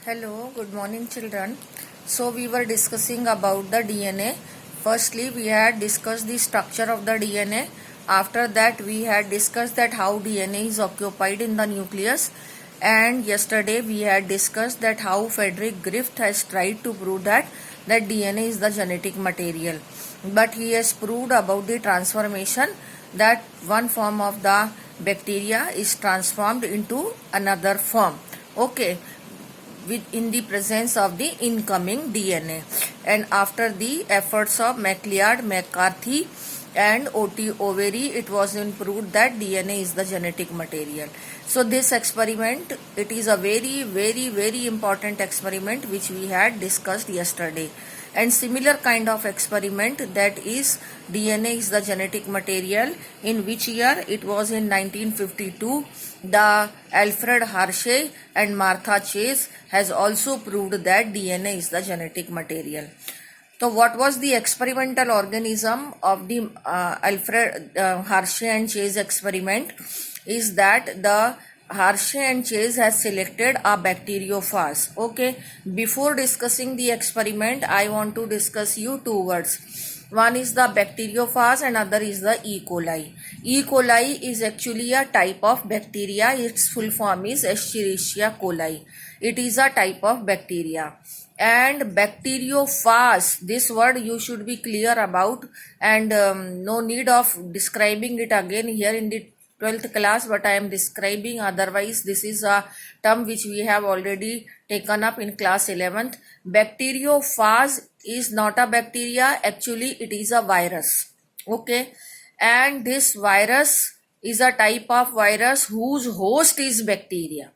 Hello, good morning children. So we were discussing about the DNA. Firstly, we had discussed the structure of the DNA. After that, we had discussed that how DNA is occupied in the nucleus. And yesterday we had discussed that how Frederick Griffith has tried to prove that DNA is the genetic material. But he has proved about the transformation that one form of the bacteria is transformed into another form. Okay, in the presence of the incoming DNA. And after the efforts of MacLeod, McCarthy and O.T. Overy, it was proved that DNA is the genetic material. So this experiment, it is a very important experiment which we had discussed yesterday. And similar kind of experiment, that is DNA is the genetic material, in which year? It was in 1952. The Alfred Hershey and Martha Chase has also proved that DNA is the genetic material. So what was the experimental organism of the Alfred Hershey and Chase experiment? Is that the Hershey and Chase has selected a bacteriophage. Okay, before discussing the experiment, I want to discuss you two words. One is the bacteriophage and other is the E. coli. E. coli is actually a type of bacteria. Its full form is Escherichia coli. It is a type of bacteria. And bacteriophage, this word you should be clear about, and no need of describing it again here in the 12th class, but I am describing. Otherwise, this is a term which we have already taken up in class 11th. Bacteriophage is not a bacteria. Actually, it is a virus. Okay. And this virus is a type of virus whose host is bacteria.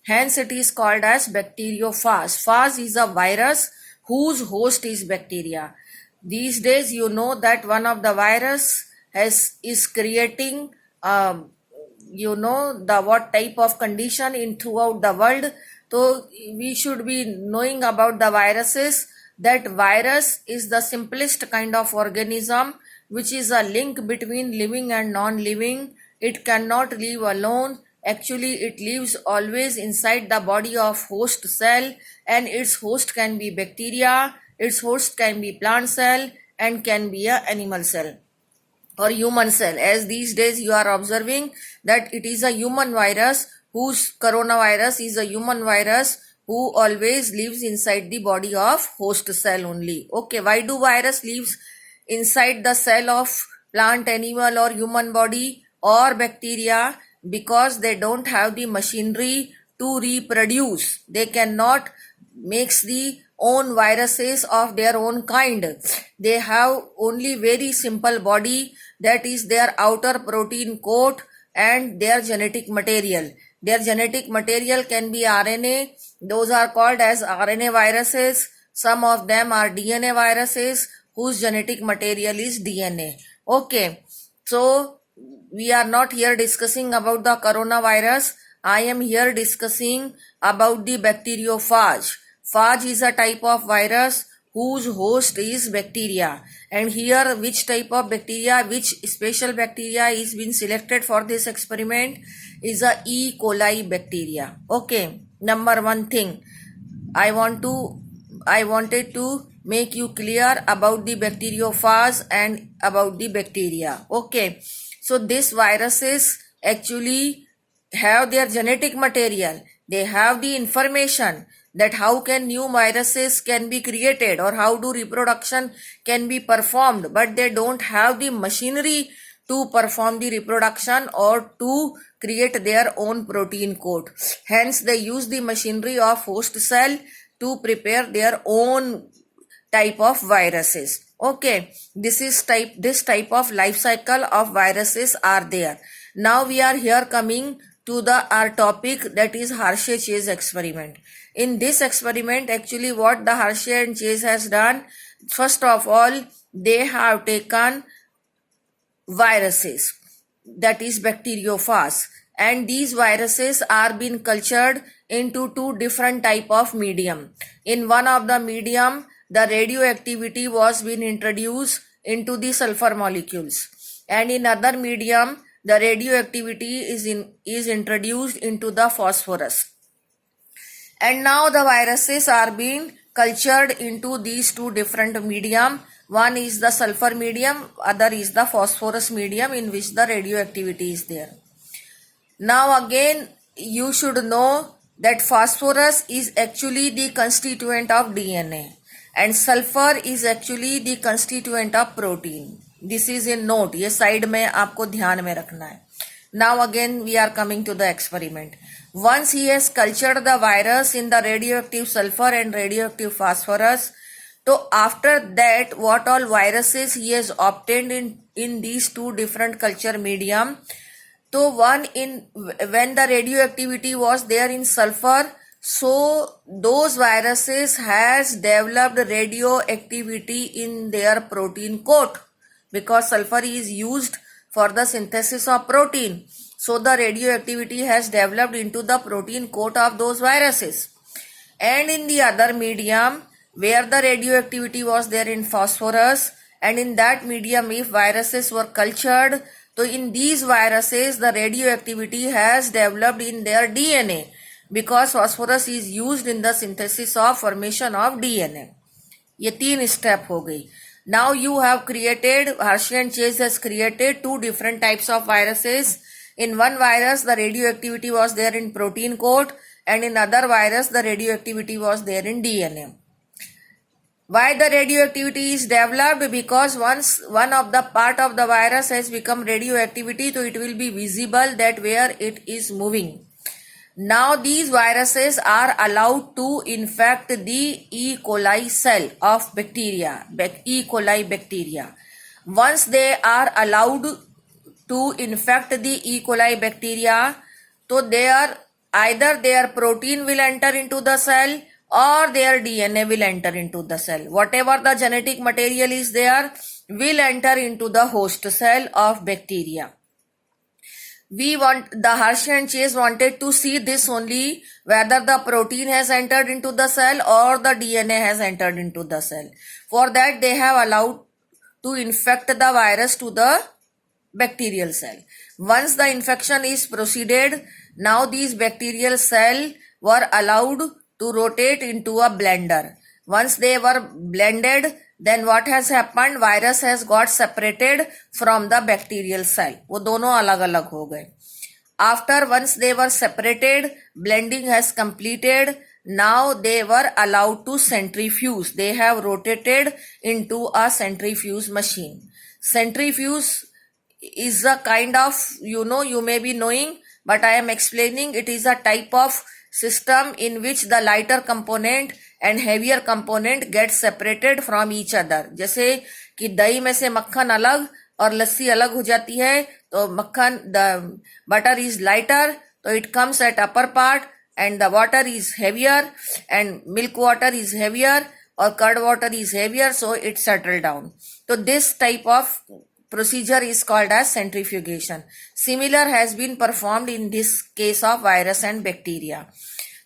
Hence, it is called as bacteriophage. Phage is a virus whose host is bacteria. These days, you know that one of the virus is creating the what type of condition in throughout the world. So we should be knowing about the viruses. That virus is the simplest kind of organism which is a link between living and non-living. It cannot live alone. Actually, it lives always inside the body of host cell, and its host can be bacteria, its host can be plant cell, and can be a animal cell or human cell. As these days you are observing that it is a human virus, whose coronavirus is a human virus who always lives inside the body of host cell only. Okay, why do virus lives inside the cell of plant, animal or human body or bacteria? Because they don't have the machinery to reproduce. They cannot makes the own viruses of their own kind. They have only very simple body, that is their outer protein coat and their genetic material. Their genetic material can be RNA. Those are called as RNA viruses. Some of them are DNA viruses whose genetic material is DNA. Okay, so we are not here discussing about the coronavirus. I am here discussing about the bacteriophage. Phage is a type of virus whose host is bacteria. And here which type of bacteria, which special bacteria is being selected for this experiment is a E. coli bacteria. Okay, number one thing I wanted to make you clear about the bacteriophage and about the bacteria. Okay, so these viruses actually have their genetic material. They have the information that how can new viruses can be created or how do reproduction can be performed, but they don't have the machinery to perform the reproduction or to create their own protein coat. Hence, they use the machinery of host cell to prepare their own type of viruses. Okay, this type of life cycle of viruses are there. Now we are here coming to our topic, that is Hershey-Chase experiment. In this experiment, actually what the Hershey and Chase has done, first of all, they have taken viruses, that is bacteriophage, and these viruses are being cultured into two different type of medium. In one of the medium, the radioactivity was being introduced into the sulfur molecules, and in other medium, the radioactivity is introduced into the phosphorus. And now the viruses are being cultured into these two different medium. One is the sulfur medium, other is the phosphorus medium in which the radioactivity is there. Now again, you should know that phosphorus is actually the constituent of DNA and sulfur is actually the constituent of protein. This is a note, ये side में आपको ध्यान में रखना है. Now again we are coming to the experiment. Once he has cultured the virus in the radioactive sulfur and radioactive phosphorus, so after that what all viruses he has obtained in these two different culture medium. So one in when the radioactivity was there in sulfur, so those viruses has developed radioactivity in their protein coat because sulfur is used for the synthesis of protein. So the radioactivity has developed into the protein coat of those viruses. And in the other medium where the radioactivity was there in phosphorus, and in that medium if viruses were cultured, so in these viruses the radioactivity has developed in their DNA because phosphorus is used in the synthesis of formation of DNA. ये तीन step हो गई. Now you have created, Hershey and Chase has created two different types of viruses. In one virus the radioactivity was there in protein coat and in other virus the radioactivity was there in DNA. Why the radioactivity is developed? Because once one of the part of the virus has become radioactivity, so it will be visible that where it is moving. Now these viruses are allowed to infect the E. coli cell of bacteria, E. coli bacteria. Once they are allowed to infect the E. coli bacteria, so either their protein will enter into the cell or their DNA will enter into the cell. Whatever the genetic material is there will enter into the host cell of bacteria. The Hershey and Chase wanted to see this only, whether the protein has entered into the cell or the DNA has entered into the cell. For that they have allowed to infect the virus to the bacterial cell. Once the infection is proceeded, now these bacterial cell were allowed to rotate into a blender. Once they were blended, then what has happened? Virus has got separated from the bacterial cell. वो दोनों अलग अलग हो गए. After once they were separated, blending has completed. Now they were allowed to centrifuge. They have rotated into a centrifuge machine. Centrifuge is a kind of, you may be knowing, but I am explaining. It is a type of system in which the lighter component and heavier component get separated from each other. जैसे कि दही में से मक्खन अलग और लस्सी अलग हो जाती है, तो मक्खन, the butter is lighter, so it comes at upper part, and the water is heavier, and milk water is heavier, or curd water is heavier, so it settled down. So this type of procedure is called as centrifugation. Similar has been performed in this case of virus and bacteria.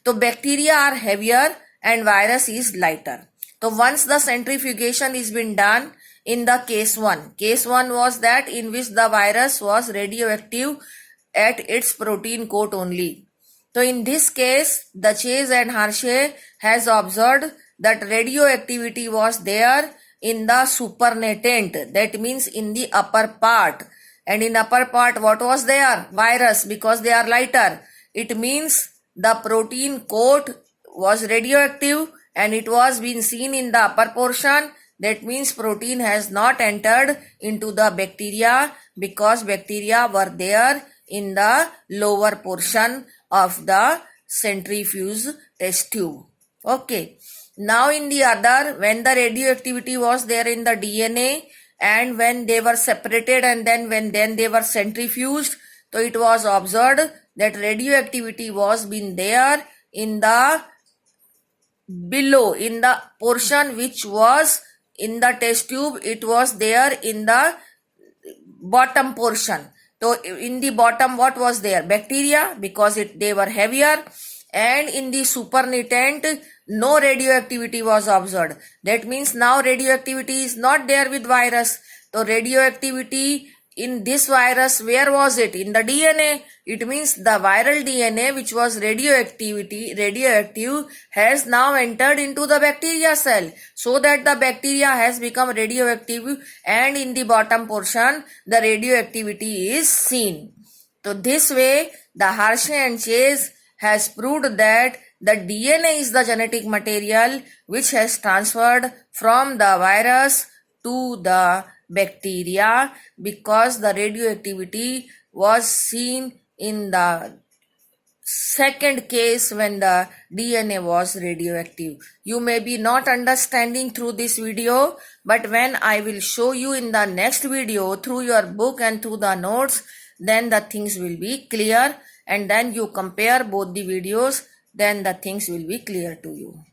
So bacteria are heavier and virus is lighter. So once the centrifugation is been done in the case 1. Case 1 was that in which the virus was radioactive at its protein coat only. So in this case, the Chase and Hershey has observed that radioactivity was there in the supernatant, that means in the upper part. And in upper part, what was there? Virus, because they are lighter. It means the protein coat was radioactive and it was being seen in the upper portion. That means protein has not entered into the bacteria because bacteria were there in the lower portion of the centrifuge test tube. Okay. Now in the other, when the radioactivity was there in the DNA and when they were separated and then they were centrifuged, so it was observed that radioactivity was been there in the below, in the portion which was in the test tube, it was there in the bottom portion. So in the bottom, what was there? Bacteria, because they were heavier, and in the supernatant, no radioactivity was observed. That means now radioactivity is not there with virus. So radioactivity in this virus, where was it? In the DNA. It means the viral DNA, which was radioactive, has now entered into the bacteria cell, so that the bacteria has become radioactive, and in the bottom portion, the radioactivity is seen. So this way, the Hershey and Chase has proved that the DNA is the genetic material which has transferred from the virus to the bacteria, because the radioactivity was seen in the second case when the DNA was radioactive. You may be not understanding through this video, but when I will show you in the next video through your book and through the notes, then the things will be clear, and then you compare both the videos, then the things will be clear to you.